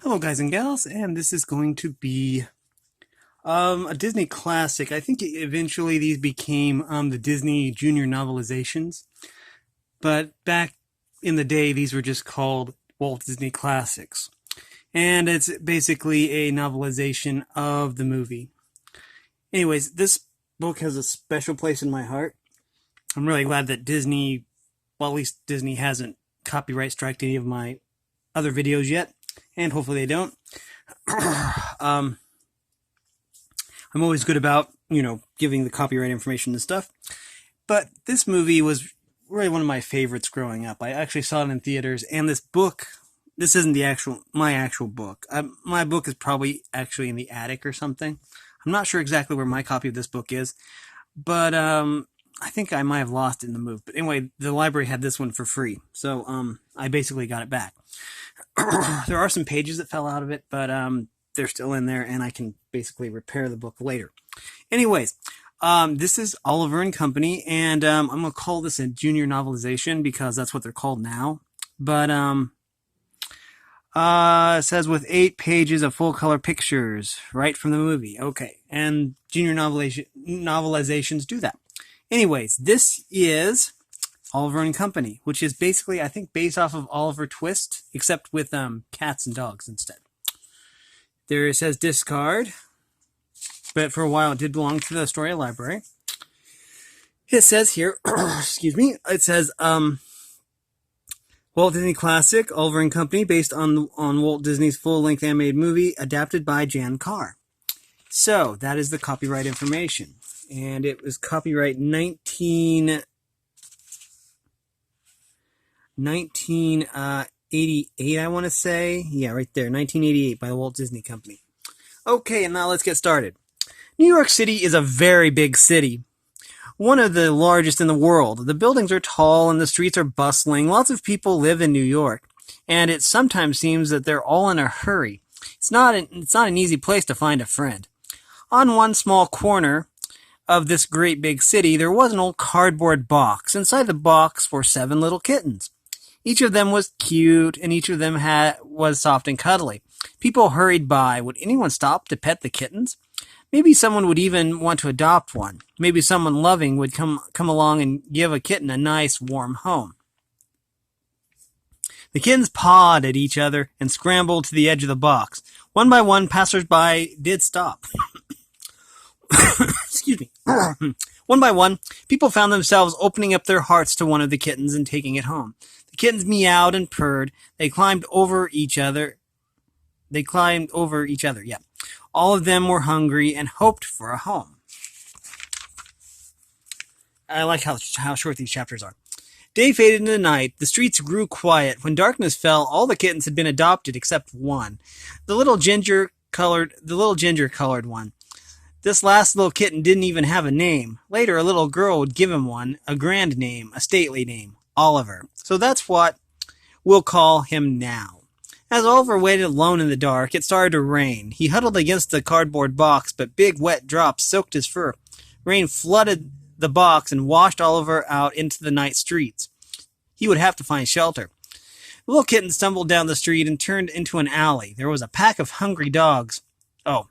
Hello, guys and gals, and this is going to be a Disney classic. I think eventually these became the Disney Junior novelizations, but back in the day, these were just called Walt Disney Classics. And it's basically a novelization of the movie. Anyways, this book has a special place in my heart. I'm really glad that Disney, well, at least Disney hasn't copyright striked any of my other videos yet, and hopefully they don't. I'm always good about, giving the copyright information and stuff. But this movie was really one of my favorites growing up. I actually saw it in theaters, and this book, this isn't my actual book. My book is probably actually in the attic or something. I'm not sure exactly where my copy of this book is, but I think I might have lost it in the move. But anyway, the library had this one for free, so I basically got it back. There are some pages that fell out of it, but they're still in there, and I can basically repair the book later. Anyways, this is Oliver and Company, and I'm going to call this a junior novelization because that's what they're called now. But it says with 8 pages of full-color pictures right from the movie. Okay, and junior novelizations do that. Anyways, this is Oliver and Company, which is basically, I think, based off of Oliver Twist, except with cats and dogs instead. There it says discard, but for a while it did belong to the Astoria library. It says here, excuse me, it says Walt Disney Classic, Oliver and Company, based on Walt Disney's full-length animated movie, adapted by Jan Carr. So, that is the copyright information. And it was copyright 1988, I want to say. Yeah, right there, 1988 by the Walt Disney Company. Okay, and now let's get started. New York City is a very big city. One of the largest in the world. The buildings are tall and the streets are bustling. Lots of people live in New York, and it sometimes seems that they're all in a hurry. It's not an easy place to find a friend. On one small corner of this great big city, there was an old cardboard box. Inside the box were 7 little kittens. Each of them was cute, and each of them was soft and cuddly. People hurried by. Would anyone stop to pet the kittens? Maybe someone would even want to adopt one. Maybe someone loving would come along and give a kitten a nice, warm home. The kittens pawed at each other and scrambled to the edge of the box. One by one, passers-by did stop. Excuse me. One by one, people found themselves opening up their hearts to one of the kittens and taking it home. The kittens meowed and purred. They climbed over each other. Yeah. All of them were hungry and hoped for a home. I like how short these chapters are. Day faded into night. The streets grew quiet. When darkness fell, all the kittens had been adopted except one. The little ginger-colored one. This last little kitten didn't even have a name. Later, a little girl would give him one, a grand name, a stately name, Oliver. So that's what we'll call him now. As Oliver waited alone in the dark, it started to rain. He huddled against the cardboard box, but big wet drops soaked his fur. Rain flooded the box and washed Oliver out into the night streets. He would have to find shelter. The little kitten stumbled down the street and turned into an alley. There was a pack of hungry dogs. A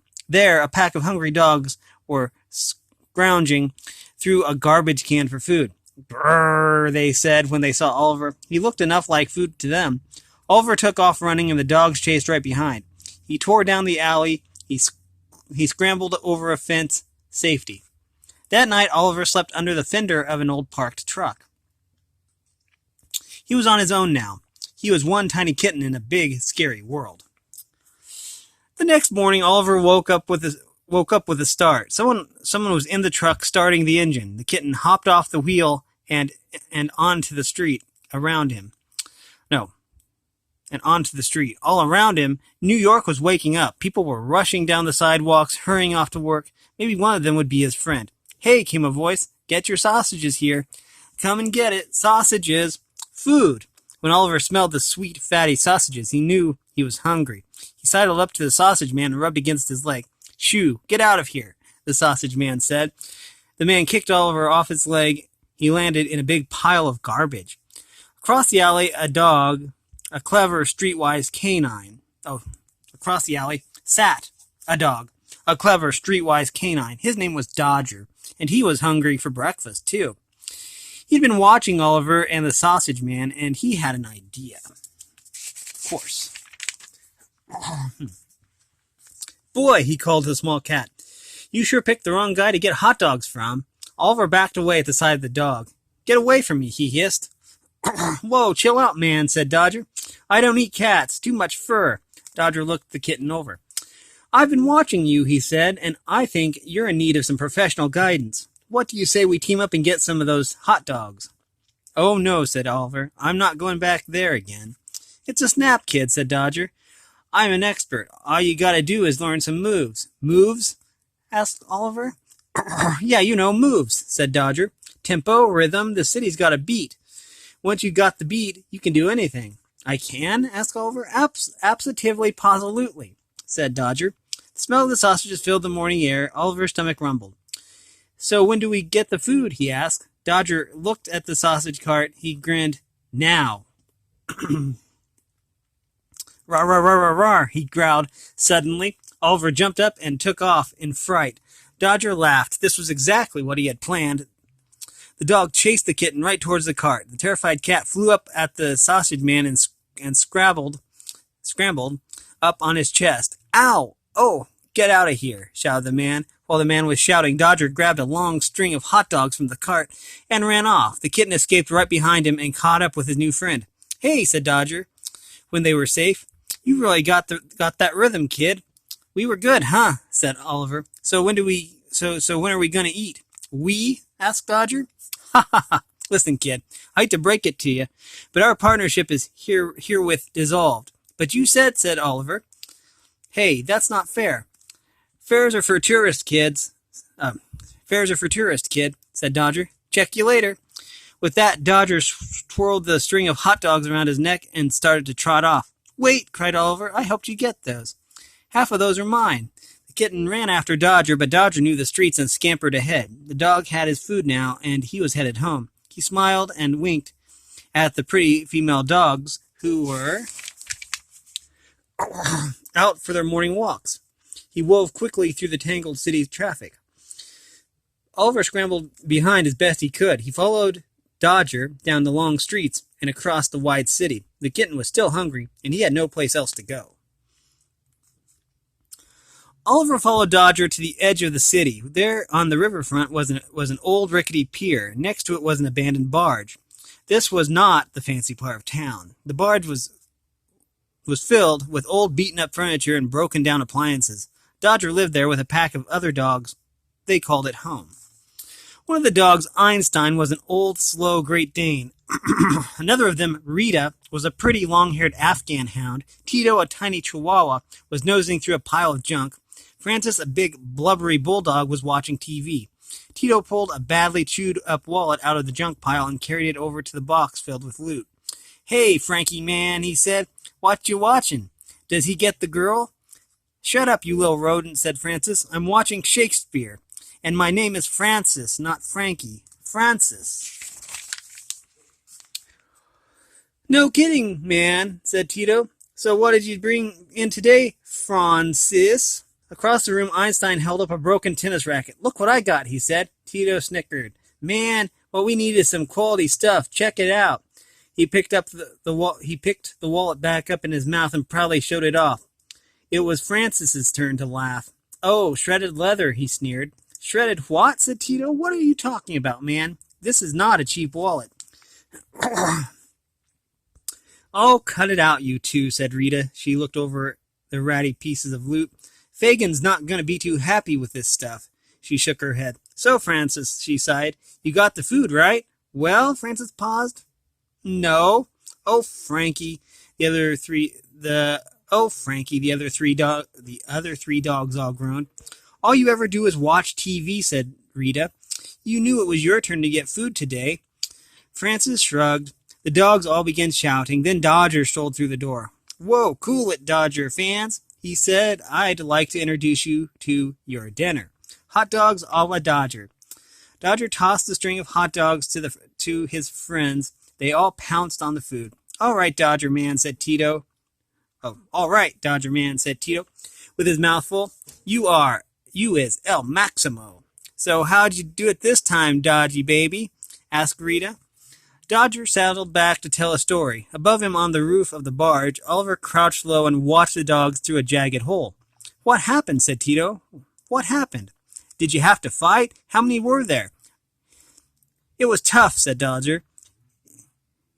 pack of hungry dogs were scrounging through a garbage can for food. Brrr, they said when they saw Oliver. He looked enough like food to them. Oliver took off running, and the dogs chased right behind. He tore down the alley. He scrambled over a fence. Safety. That night, Oliver slept under the fender of an old parked truck. He was on his own now. He was one tiny kitten in a big, scary world. The next morning, Oliver woke up with a start. Someone was in the truck starting the engine. The kitten hopped off the wheel and onto the street around him. And onto the street. All around him, New York was waking up. People were rushing down the sidewalks, hurrying off to work. Maybe one of them would be his friend. Hey, came a voice. Get your sausages here. Come and get it. Sausages. Food. When Oliver smelled the sweet, fatty sausages, he knew he was hungry. He sidled up to the sausage man and rubbed against his leg. Shoo, get out of here, the sausage man said. The man kicked Oliver off his leg. He landed in a big pile of garbage. Across the alley, a dog, a clever, streetwise canine. across the alley sat a dog, a clever, streetwise canine. His name was Dodger, and he was hungry for breakfast, too. He'd been watching Oliver and the sausage man, and he had an idea. Of course. Boy, he called to the small cat. You sure picked the wrong guy to get hot dogs from. Oliver backed away at the sight of the dog. Get away from me, he hissed. Whoa, chill out, man, said Dodger. I don't eat cats. Too much fur. Dodger looked the kitten over. I've been watching you, he said, and I think you're in need of some professional guidance. What do you say we team up and get some of those hot dogs? Oh, no, said Oliver. I'm not going back there again. It's a snap, kid, said Dodger. I'm an expert. All you gotta do is learn some moves. Moves? Asked Oliver. Yeah, you know, moves, said Dodger. Tempo, rhythm, the city's got a beat. Once you got the beat, you can do anything. I can? Asked Oliver. Absolutely, positively, said Dodger. The smell of the sausages filled the morning air. Oliver's stomach rumbled. So when do we get the food? He asked. Dodger looked at the sausage cart. He grinned. Now. Rawr, rawr, rawr, rawr, he growled. Suddenly, Oliver jumped up and took off in fright. Dodger laughed. This was exactly what he had planned. The dog chased the kitten right towards the cart. The terrified cat flew up at the sausage man and scrambled up on his chest. Ow! Oh, get out of here, shouted the man. While the man was shouting, Dodger grabbed a long string of hot dogs from the cart and ran off. The kitten escaped right behind him and caught up with his new friend. Hey, said Dodger, when they were safe. You really got that rhythm, kid. We were good, huh? Said Oliver. So when are we gonna eat? We? Asked Dodger. Ha ha ha. Listen, kid, I hate to break it to you, but our partnership is herewith dissolved. But you said Oliver. Hey, that's not fair. Fairs are for tourists, kids. Fairs are for tourists, kid, said Dodger. Check you later. With that, Dodger twirled the string of hot dogs around his neck and started to trot off. Wait, cried Oliver. I helped you get those. Half of those are mine. The kitten ran after Dodger, but Dodger knew the streets and scampered ahead. The dog had his food now, and he was headed home. He smiled and winked at the pretty female dogs who were out for their morning walks. He wove quickly through the tangled city traffic. Oliver scrambled behind as best he could. He followed Dodger down the long streets and across the wide city. The kitten was still hungry, and he had no place else to go. Oliver followed Dodger to the edge of the city. There, on the riverfront, was an old rickety pier. Next to it was an abandoned barge. This was not the fancy part of town. The barge was filled with old beaten-up furniture and broken-down appliances. Dodger lived there with a pack of other dogs. They called it home. One of the dogs, Einstein, was an old, slow Great Dane. Another of them, Rita, was a pretty long-haired Afghan hound. Tito, a tiny Chihuahua, was nosing through a pile of junk. Francis, a big, blubbery bulldog, was watching TV. Tito pulled a badly chewed-up wallet out of the junk pile and carried it over to the box filled with loot. Hey, Frankie man, he said. What you watching? Does he get the girl? Shut up, you little rodent, said Francis. I'm watching Shakespeare. And my name is Francis, not Frankie. Francis. No kidding, man, said Tito. So what did you bring in today, Francis? Across the room, Einstein held up a broken tennis racket. Look what I got, he said. Tito snickered. Man, what we need is some quality stuff. Check it out. He picked the wallet back up in his mouth and proudly showed it off. It was Francis's turn to laugh. Oh, shredded leather, he sneered. Shredded what? Said Tito. What are you talking about, man? This is not a cheap wallet. Oh, cut it out, you two, said Rita. She looked over the ratty pieces of loot. Fagin's not going to be too happy with this stuff. She shook her head. So, Francis, she sighed, you got the food, right? Well, Francis paused. No. Oh, Frankie. The other three dogs all groaned. All you ever do is watch TV, said Rita. You knew it was your turn to get food today. Francis shrugged. The dogs all began shouting. Then Dodger strolled through the door. Whoa, cool it, Dodger fans, he said. I'd like to introduce you to your dinner. Hot dogs a la Dodger. Dodger tossed the string of hot dogs to his friends. They all pounced on the food. All right, Dodger man, said Tito. Oh, all right, Dodger Man, said Tito, with his mouth full. You is El Maximo. So how'd you do it this time, Dodgy baby? Asked Rita. Dodger saddled back to tell a story. Above him on the roof of the barge, Oliver crouched low and watched the dogs through a jagged hole. What happened? Said Tito. What happened? Did you have to fight? How many were there? It was tough, said Dodger.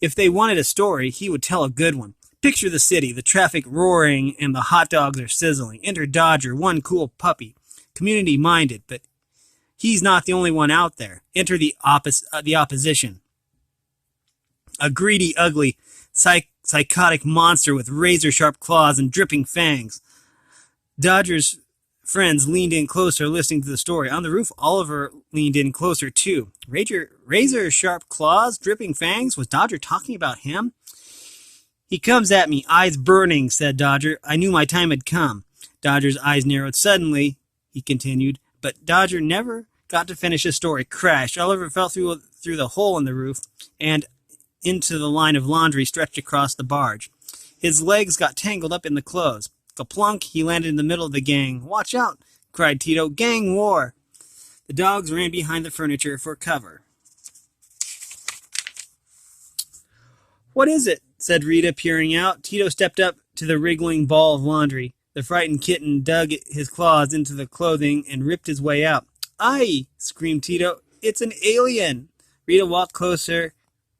If they wanted a story, he would tell a good one. Picture the city, the traffic roaring, and the hot dogs are sizzling. Enter Dodger, one cool puppy, community-minded, but he's not the only one out there. Enter the opposition. A greedy, ugly, psychotic monster with razor-sharp claws and dripping fangs. Dodger's friends leaned in closer, listening to the story. On the roof, Oliver leaned in closer, too. Razor-sharp claws, dripping fangs? Was Dodger talking about him? He comes at me, eyes burning, said Dodger. I knew my time had come. Dodger's eyes narrowed. Suddenly, he continued, but Dodger never got to finish his story. Crash. Oliver fell through the hole in the roof and into the line of laundry stretched across the barge. His legs got tangled up in the clothes. Kaplunk, he landed in the middle of the gang. Watch out, cried Tito. Gang war. The dogs ran behind the furniture for cover. What is it? Said Rita, peering out. Tito stepped up to the wriggling ball of laundry. The frightened kitten dug his claws into the clothing and ripped his way out. Aye, screamed Tito. It's an alien. Rita walked closer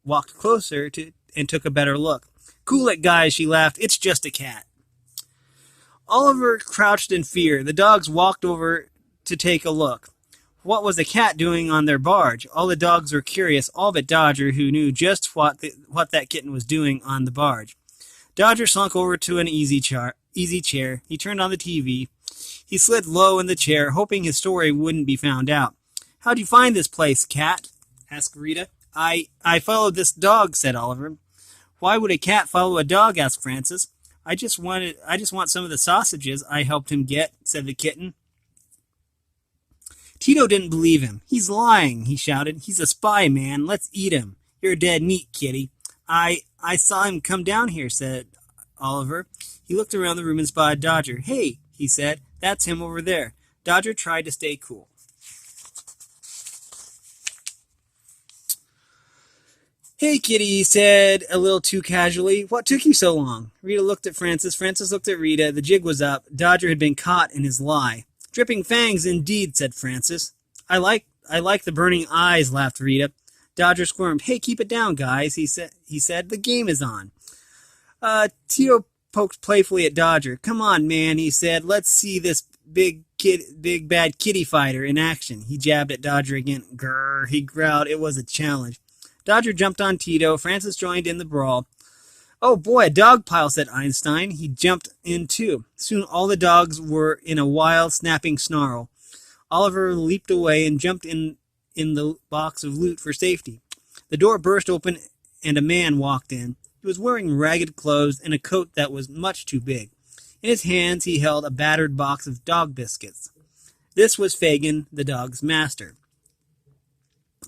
and took a better look. Cool it, guys, she laughed. It's just a cat. Oliver crouched in fear. The dogs walked over to take a look. What was the cat doing on their barge? All the dogs were curious, all but Dodger, who knew just what that kitten was doing on the barge. Dodger slunk over to an easy chair. He turned on the TV. He slid low in the chair, hoping his story wouldn't be found out. How'd you find this place, cat? Asked Rita. I followed this dog, said Oliver. Why would a cat follow a dog? Asked Francis. I just want some of the sausages I helped him get, said the kitten. Tito didn't believe him. He's lying, he shouted. He's a spy, man. Let's eat him. You're dead meat, kitty. I saw him come down here, said Oliver. He looked around the room and spotted Dodger. Hey, he said, that's him over there. Dodger tried to stay cool. Hey, kitty, he said, a little too casually. What took you so long? Rita looked at Francis. Francis looked at Rita. The jig was up. Dodger had been caught in his lie. Dripping fangs, indeed, said Francis. I like the burning eyes, laughed Rita. Dodger squirmed. Hey, keep it down, guys, he said. The game is on. Tito poked playfully at Dodger. Come on, man, he said. Let's see this big bad kitty fighter in action. He jabbed at Dodger again. Grrr, he growled. It was a challenge. Dodger jumped on Tito. Francis joined in the brawl. Oh boy, a dog pile, said Einstein. He jumped in too. Soon all the dogs were in a wild, snapping snarl. Oliver leaped away and jumped in the box of loot for safety. The door burst open and a man walked in. He was wearing ragged clothes and a coat that was much too big. In his hands he held a battered box of dog biscuits. This was Fagin, the dog's master.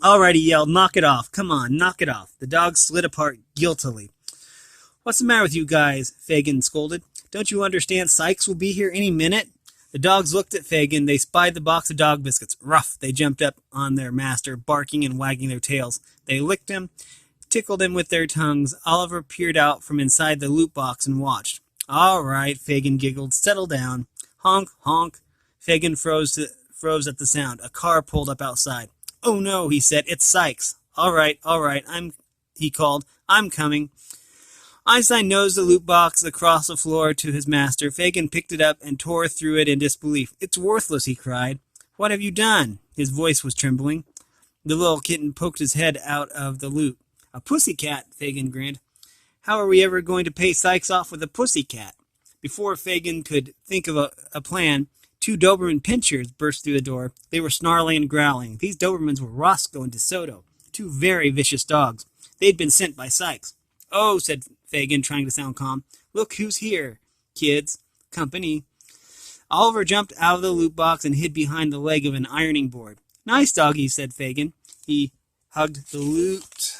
All right, he yelled, knock it off. Come on, knock it off. The dog slid apart guiltily. What's the matter with you guys? Fagin scolded. Don't you understand Sykes will be here any minute? The dogs looked at Fagin. They spied the box of dog biscuits. Rough, they jumped up on their master, barking and wagging their tails. They licked him, tickled him with their tongues. Oliver peered out from inside the loot box and watched. All right, Fagin giggled. Settle down. Honk, honk. Fagin froze at the sound. A car pulled up outside. Oh no, he said. It's Sykes. All right, he called. I'm coming. Einstein nosed the loot box across the floor to his master. Fagin picked it up and tore through it in disbelief. It's worthless, he cried. What have you done? His voice was trembling. The little kitten poked his head out of the loot. A pussycat, Fagin grinned. How are we ever going to pay Sykes off with a pussycat? Before Fagin could think of a plan, two Doberman pinschers burst through the door. They were snarling and growling. These Dobermans were Roscoe and DeSoto, two very vicious dogs. They'd been sent by Sykes. Oh, said Fagin, trying to sound calm. Look who's here, kids. Company. Oliver jumped out of the loot box and hid behind the leg of an ironing board. Nice doggy, said Fagin. He hugged the loot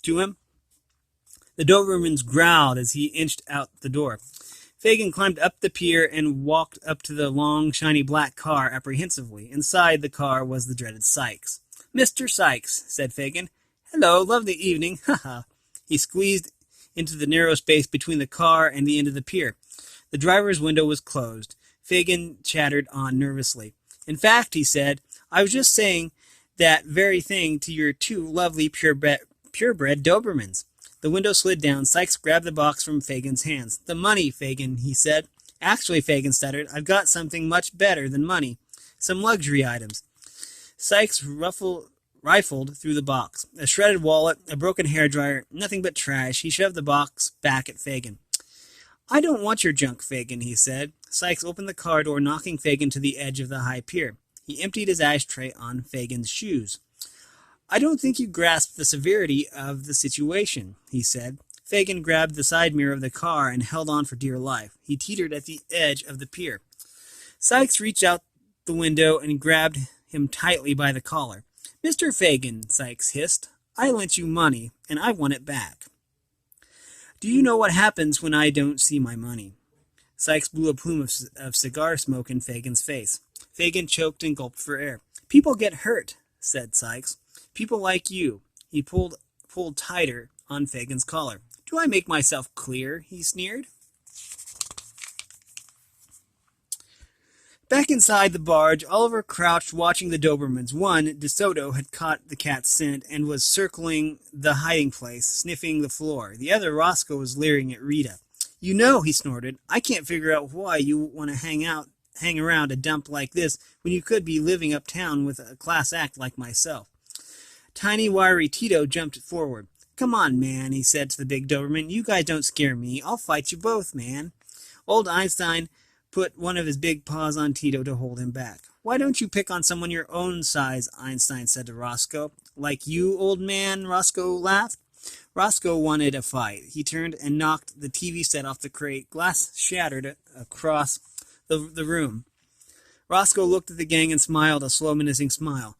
to him. The Dobermans growled as he inched out the door. Fagin climbed up the pier and walked up to the long, shiny black car apprehensively. Inside the car was the dreaded Sykes. "Mr. Sykes," said Fagin. "Hello, lovely evening, ha ha." He squeezed into the narrow space between the car and the end of the pier. The driver's window was closed. Fagin chattered on nervously. "In fact," he said, "I was just saying that very thing to your two lovely purebred Dobermans." The window slid down. Sykes grabbed the box from Fagin's hands. "The money, Fagin," he said. "Actually," Fagin stuttered, "I've got something much better than money. Some luxury items." Sykes rifled through the box. A shredded wallet, a broken hairdryer, nothing but trash. He shoved the box back at Fagin. "I don't want your junk, Fagin," he said. Sykes opened the car door, knocking Fagin to the edge of the high pier. He emptied his ashtray on Fagin's shoes. "I don't think you grasp the severity of the situation," he said. Fagin grabbed the side mirror of the car and held on for dear life. He teetered at the edge of the pier. Sykes reached out the window and grabbed him tightly by the collar. "Mr. Fagin," Sykes hissed, "I lent you money, and I want it back. Do you know what happens when I don't see my money?" Sykes blew a plume of cigar smoke in Fagin's face. Fagin choked and gulped for air. "People get hurt," said Sykes. "People like you." He pulled tighter on Fagin's collar. "Do I make myself clear?" he sneered. Back inside the barge, Oliver crouched watching the Dobermans. One, DeSoto, had caught the cat's scent and was circling the hiding place, sniffing the floor. The other, Roscoe, was leering at Rita. "You know," he snorted, "I can't figure out why you want to hang around a dump like this when you could be living uptown with a class act like myself." Tiny, wiry Tito jumped forward. "Come on, man," he said to the big Doberman. "You guys don't scare me. I'll fight you both, man." Old Einstein put one of his big paws on Tito to hold him back. "Why don't you pick on someone your own size?" Einstein said to Roscoe. "Like you, old man?" Roscoe laughed. Roscoe wanted a fight. He turned and knocked the TV set off the crate. Glass shattered across the room. Roscoe looked at the gang and smiled a slow, menacing smile.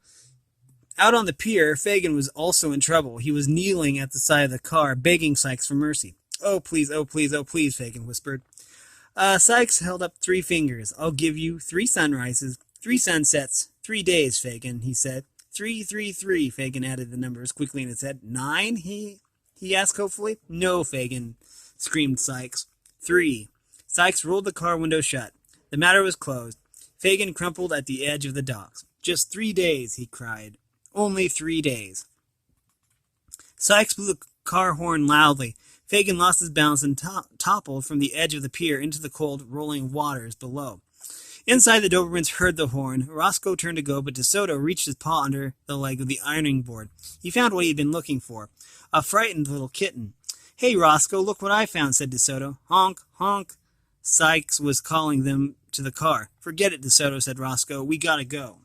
Out on the pier, Fagin was also in trouble. He was kneeling at the side of the car, begging Sykes for mercy. "Oh, please, oh, please, oh, please," Fagin whispered. Sykes held up 3 fingers. "I'll give you 3 sunrises, 3 sunsets, 3 days, Fagin," he said. 3, 3, 3, Fagin added the numbers quickly in his head. 9, he asked hopefully. "No, Fagin," screamed Sykes. 3. Sykes rolled the car window shut. The matter was closed. Fagin crumpled at the edge of the docks. "Just 3 days," he cried. "Only 3 days." Sykes blew the car horn loudly. Fagin lost his balance and toppled from the edge of the pier into the cold, rolling waters below. Inside, the Dobermans heard the horn. Roscoe turned to go, but DeSoto reached his paw under the leg of the ironing board. He found what he had been looking for, a frightened little kitten. "Hey, Roscoe, look what I found," said DeSoto. "Honk, honk." Sykes was calling them to the car. "Forget it, DeSoto," said Roscoe. "We gotta go."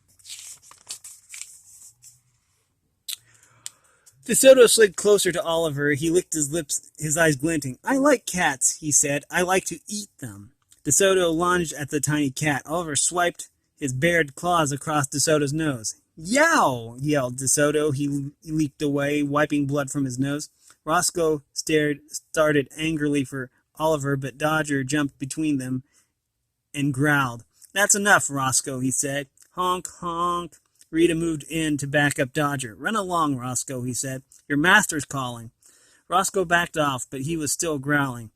DeSoto slid closer to Oliver. He licked his lips, his eyes glinting. "I like cats," he said. "I like to eat them." DeSoto lunged at the tiny cat. Oliver swiped his bared claws across DeSoto's nose. "Yow!" yelled DeSoto. He leaped away, wiping blood from his nose. Roscoe started angrily for Oliver, but Dodger jumped between them and growled. "That's enough, Roscoe," he said. "Honk, honk." Rita moved in to back up Dodger. "Run along, Roscoe," he said. "Your master's calling." Roscoe backed off, but he was still growling.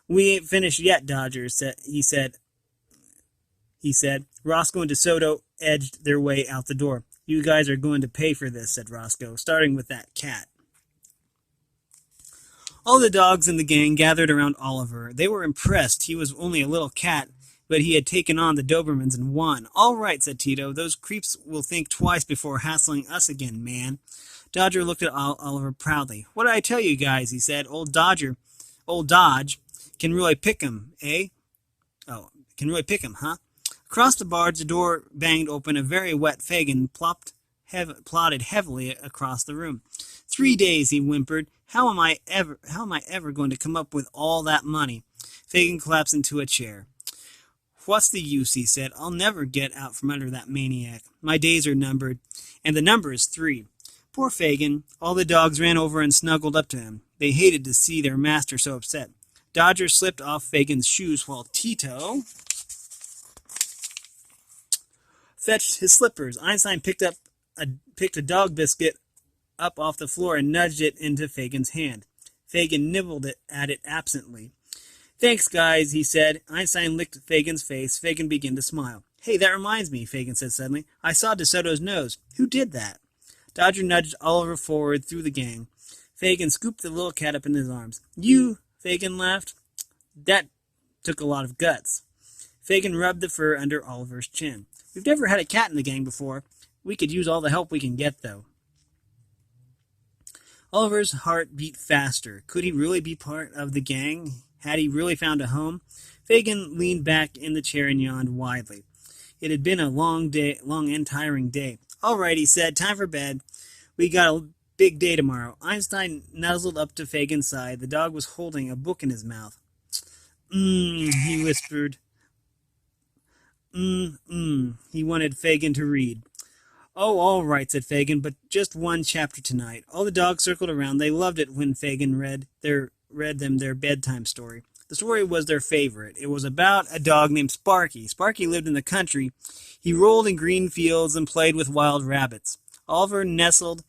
"We ain't finished yet, Dodger," he said. Roscoe and DeSoto edged their way out the door. "You guys are going to pay for this," said Roscoe, "starting with that cat." All the dogs in the gang gathered around Oliver. They were impressed. He was only a little cat, but he had taken on the Dobermans and won. "All right," said Tito. "Those creeps will think twice before hassling us again, man." Dodger looked at Oliver proudly. "What did I tell you guys?" he said. Old Dodge can really pick 'em, eh? Oh, can really pick 'em, huh?" Across the barge, the door banged open. A very wet Fagin plodded heavily across the room. 3 days, he whimpered. How am I ever going to come up with all that money?" Fagin collapsed into a chair. "What's the use?" he said. "I'll never get out from under that maniac. My days are numbered, and the number is 3. Poor Fagin. All the dogs ran over and snuggled up to him. They hated to see their master so upset. Dodger slipped off Fagin's shoes while Tito fetched his slippers. Einstein picked a dog biscuit up off the floor and nudged it into Fagin's hand. Fagin nibbled at it absently. "Thanks, guys," he said. Einstein licked Fagin's face. Fagin began to smile. "Hey, that reminds me," Fagin said suddenly. "I saw DeSoto's nose. Who did that?" Dodger nudged Oliver forward through the gang. Fagin scooped the little cat up in his arms. "You," Fagin laughed. "That took a lot of guts." Fagin rubbed the fur under Oliver's chin. "We've never had a cat in the gang before. We could use all the help we can get, though." Oliver's heart beat faster. Could he really be part of the gang? Had he really found a home? Fagin leaned back in the chair and yawned widely. It had been a long and tiring day. "All right," he said, "time for bed. We got a big day tomorrow." Einstein nuzzled up to Fagin's side. The dog was holding a book in his mouth. He whispered. He wanted Fagin to read. "Oh, all right," said Fagin, "but just one chapter tonight." All the dogs circled around. They loved it when Fagin read them their bedtime story. The story was their favorite. It was about a dog named Sparky. Sparky lived in the country. He rolled in green fields and played with wild rabbits. Oliver nestled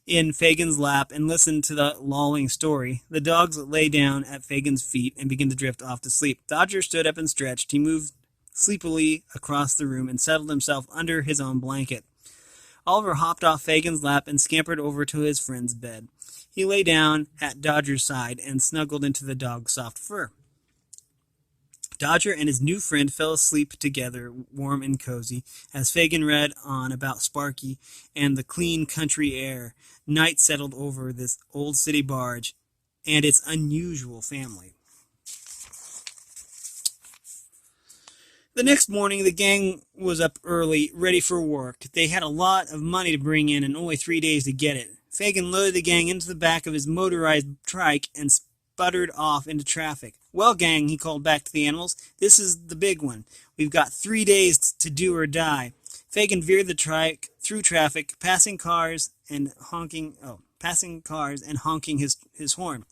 in Fagin's lap and listened to the lulling story. The dogs lay down at Fagin's feet and began to drift off to sleep. Dodger stood up and stretched. He moved sleepily across the room and settled himself under his own blanket. Oliver hopped off Fagin's lap and scampered over to his friend's bed. He lay down at Dodger's side and snuggled into the dog's soft fur. Dodger and his new friend fell asleep together, warm and cozy, as Fagin read on about Sparky and the clean country air. Night settled over this old city barge and its unusual family. The next morning, the gang was up early, ready for work. They had a lot of money to bring in and only 3 days to get it. Fagin loaded the gang into the back of his motorized trike and sputtered off into traffic. "Well, gang," he called back to the animals, "this is the big one. We've got 3 days to do or die." Fagin veered the trike through traffic, passing cars and honking his horn.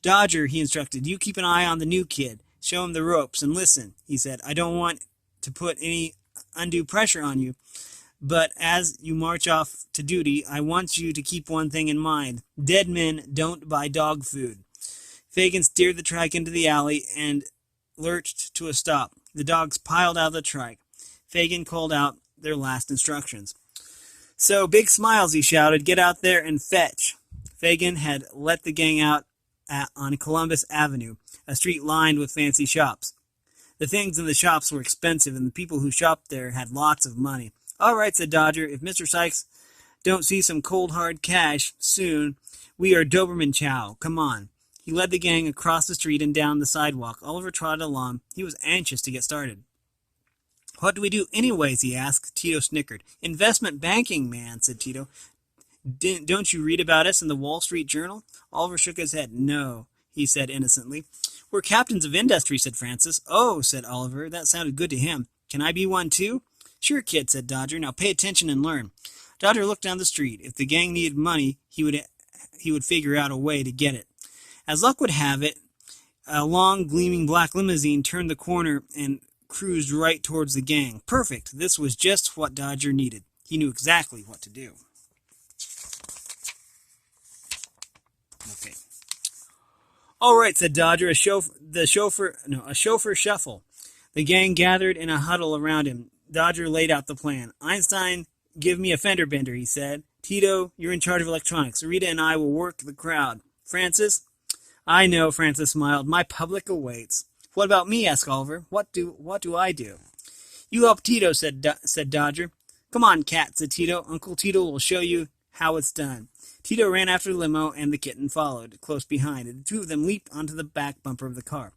"Dodger," he instructed, "you keep an eye on the new kid. Show him the ropes, and listen," he said. "I don't want to put any undue pressure on you, but as you march off to duty, I want you to keep one thing in mind. Dead men don't buy dog food." Fagin steered the trike into the alley and lurched to a stop. The dogs piled out of the trike. Fagin called out their last instructions. "So, big smiles," he shouted. "Get out there and fetch." Fagin had let the gang out on Columbus Avenue, a street lined with fancy shops. The things in the shops were expensive, and the people who shopped there had lots of money. "All right," said Dodger, "if Mr. Sykes don't see some cold hard cash soon, we are Doberman Chow. Come on." He led the gang across the street and down the sidewalk. Oliver trotted along. He was anxious to get started. "What do we do anyways?" he asked. Tito snickered. "Investment banking, man," said Tito. "Don't you read about us in the Wall Street Journal?" Oliver shook his head. "No," he said innocently. "We're captains of industry," said Francis. "Oh," said Oliver. That sounded good to him. "Can I be one too?" "Sure, kid," said Dodger. "Now pay attention and learn." Dodger looked down the street. If the gang needed money, he would figure out a way to get it. As luck would have it, a long, gleaming black limousine turned the corner and cruised right towards the gang. Perfect. This was just what Dodger needed. He knew exactly what to do. Okay. "All right," said Dodger. A chauffeur shuffle. The gang gathered in a huddle around him. Dodger laid out the plan. "Einstein, give me a fender bender," he said. "Tito, you're in charge of electronics. Rita and I will work the crowd. Francis?" "I know," Francis smiled. "My public awaits." "What about me?" asked Oliver. What do I do?" "You help Tito," said Dodger. "Come on, cat," said Tito. "Uncle Tito will show you how it's done." Tito ran after the limo, and the kitten followed, close behind. The two of them leaped onto the back bumper of the car.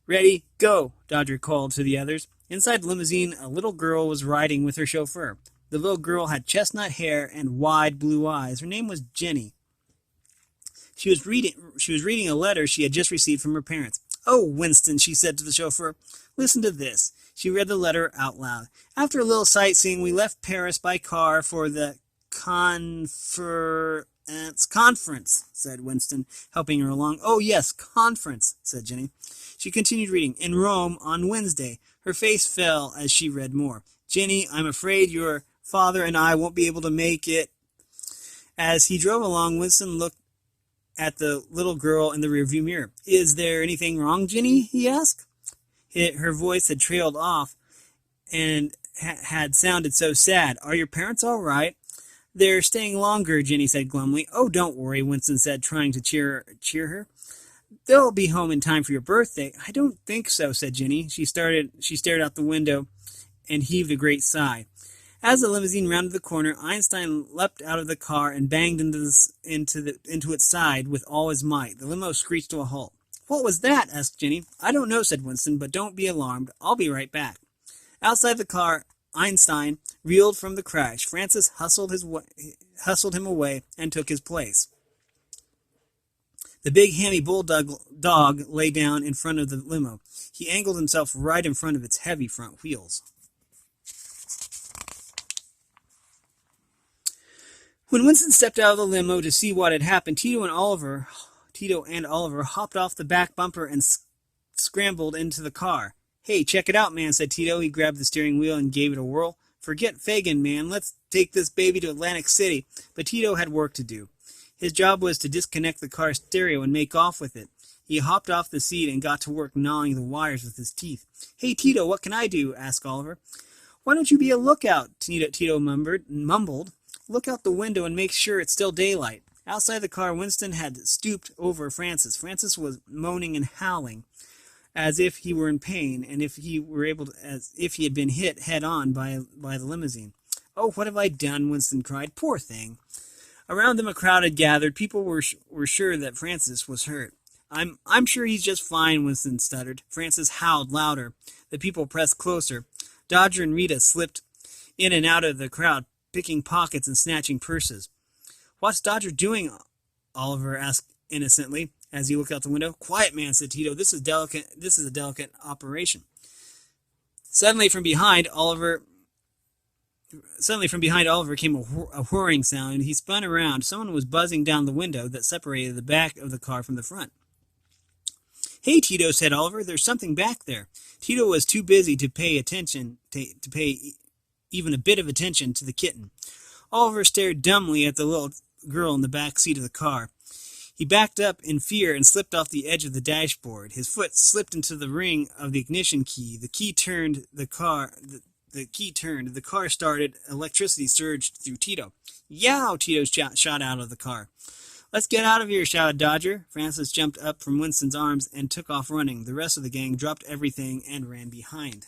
"Ready, go," Dodger called to the others. Inside the limousine, a little girl was riding with her chauffeur. The little girl had chestnut hair and wide blue eyes. Her name was Jenny. She was reading a letter she had just received from her parents. "Oh, Winston," she said to the chauffeur, "listen to this." She read the letter out loud. "After a little sightseeing, we left Paris by car for the It's conference, said Winston, helping her along. Oh, yes, conference, said Jenny. She continued reading. In Rome on Wednesday. Her face fell as she read more. Jenny, I'm afraid your father and I won't be able to make it. As he drove along, Winston looked at the little girl in the rearview mirror. Is there anything wrong, Jenny? He asked. Her voice had trailed off and had sounded so sad. Are your parents all right? They're staying longer, Jenny said glumly. Oh, don't worry, Winston said, trying to cheer her. They'll be home in time for your birthday. I don't think so, said Jenny. She stared out the window and heaved a great sigh. As the limousine rounded the corner, Einstein leapt out of the car and banged into its side with all his might. The limo screeched to a halt. What was that? Asked Jenny. I don't know, said Winston, but don't be alarmed. I'll be right back. Outside the car, Einstein reeled from the crash. Francis hustled him away and took his place. The big hammy bulldog lay down in front of the limo. He angled himself right in front of its heavy front wheels. When Winston stepped out of the limo to see what had happened, Tito and Oliver hopped off the back bumper and scrambled into the car. Hey, check it out, man, said Tito. He grabbed the steering wheel and gave it a whirl. Forget Fagin, man. Let's take this baby to Atlantic City. But Tito had work to do. His job was to disconnect the car's stereo and make off with it. He hopped off the seat and got to work gnawing the wires with his teeth. Hey, Tito, what can I do? Asked Oliver. Why don't you be a lookout? Tito mumbled. Look out the window and make sure it's still daylight. Outside the car, Winston had stooped over Francis. Francis was moaning and howling, as if he were in pain, and as if he had been hit head on by the limousine. Oh, what have I done? Winston cried. Poor thing. Around them a crowd had gathered. People were sure that Francis was hurt. I'm sure he's just fine, Winston stuttered. Francis howled louder. The people pressed closer. Dodger and Rita slipped in and out of the crowd, picking pockets and snatching purses. What's Dodger doing? Oliver asked innocently as he looked out the window. Quiet, man, said Tito. This is a delicate operation. Suddenly from behind Oliver came a whirring sound. He spun around. Someone was buzzing down the window that separated the back of the car from the front. Hey, Tito, said Oliver. There's something back there. Tito was too busy to pay even a bit of attention to the kitten. Oliver stared dumbly at the little girl in the back seat of the car. He backed up in fear and slipped off the edge of the dashboard. His foot slipped into the ring of the ignition key. The key turned. The car started. Electricity surged through Tito. Yow! Tito shot out of the car. Let's get out of here, shouted Dodger. Francis jumped up from Winston's arms and took off running. The rest of the gang dropped everything and ran behind.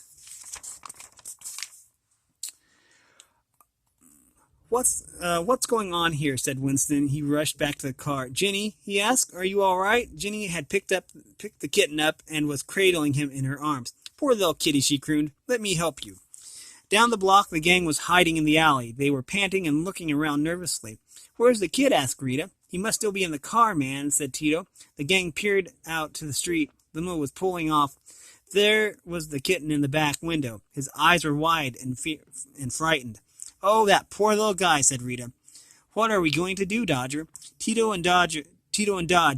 What's going on here? Said Winston. He rushed back to the car. Jenny, he asked, are you all right? Jenny had picked the kitten up and was cradling him in her arms. Poor little kitty, she crooned. Let me help you. Down the block, the gang was hiding in the alley. They were panting and looking around nervously. Where's the kid? Asked Rita. He must still be in the car, man, said Tito. The gang peered out to the street. The limo was pulling off. There was the kitten in the back window. His eyes were wide and frightened. Oh, that poor little guy, said Rita. What are we going to do, Dodger? Tito and Dodge,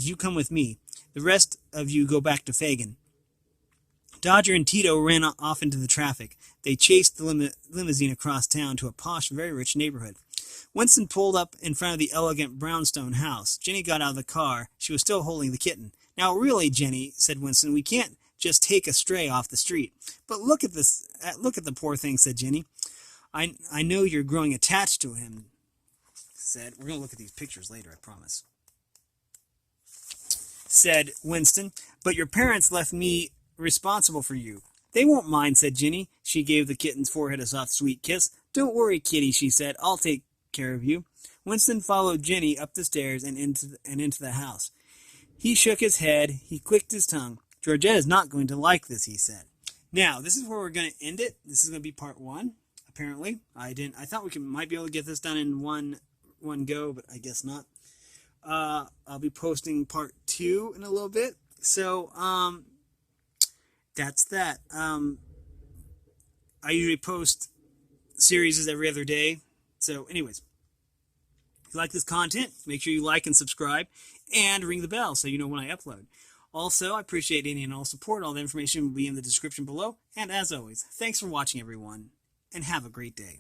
you come with me. The rest of you go back to Fagin. Dodger and Tito ran off into the traffic. They chased the limousine across town to a posh, very rich neighborhood. Winston pulled up in front of the elegant brownstone house. Jenny got out of the car. She was still holding the kitten. Now, really, Jenny, said Winston, we can't just take a stray off the street. But look at this. Look at the poor thing, said Jenny. I know you're growing attached to him, said. We're going to look at these pictures later, I promise. Said Winston, but your parents left me responsible for you. They won't mind, said Jenny. She gave the kitten's forehead a soft, sweet kiss. Don't worry, kitty, she said. I'll take care of you. Winston followed Jenny up the stairs and into the house. He shook his head. He clicked his tongue. Georgetta's not going to like this, he said. Now, this is where we're going to end it. This is going to be part 1. Apparently, I thought we might be able to get this done in one go, but I guess not. I'll be posting part 2 in a little bit. So, that's that. I usually post series every other day. So, anyways, If you like this content, make sure you like and subscribe and ring the bell so you know when I upload. Also, I appreciate any and all support. All the information will be in the description below. And as always, thanks for watching, everyone, and have a great day.